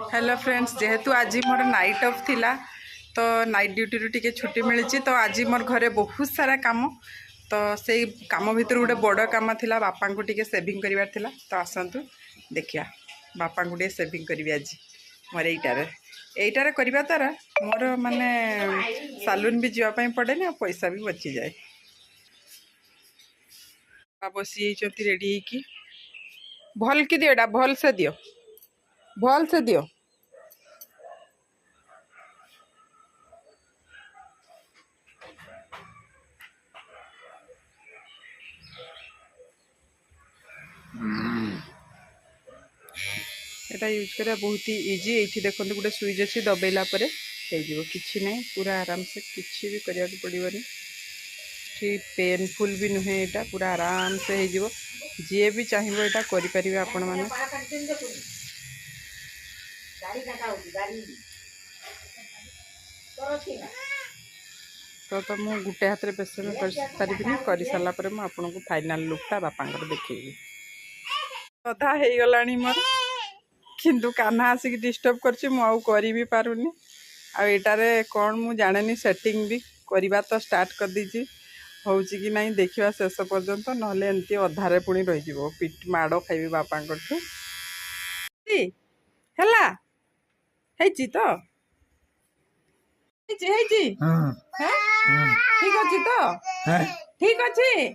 Hello friends, जेहेतु आज मोर night of थिला तो नाइट ड्यूटी रू टिके छुट्टी मिली तो आज मोर घरे बहुत सारा काम तो से काम भितर गोटे बड़ काम थिला बापा को टिके सेविंग करिवार थिला। तो आसतु देखिया बापा को टिके सेविंग करी आज मोर एइटारे करबा द्वारा मोर माने सालून भी जावाई पड़ेनि और पैसा भी बची जाए। बसी रेडी की भल कि दियो भल से दियो भल से दियो। यहाँ यूज करा बहुत ही इजी। ये देखो गोटे सुइच अच्छी दबेला कि ना पूरा आराम से किसी भी करने को पड़ोनी। ठीक पेनफुल भी नुहे, यहाँ पूरा आराम से हो जी भी चाहिए यहाँ करें आपण मैंने। तो मुझे गोटे हाथ में बेस में कर सारापर मुझे फाइनाल लुकटा बापा देखी अधा हो गला मोर किंतु कान्हा आसिक डिस्टर्ब करी भी पारुनी। आटारे कौन मु जाने सेटिंग भी करवा तो स्टार्ट कर दीजिए हूँ कि नहीं देखा शेष पर्यंत ना एमती अधारे पुणी रही पिट माड़ खाइबी बापा तो ठीक अच्छी तो ठीक अच्छी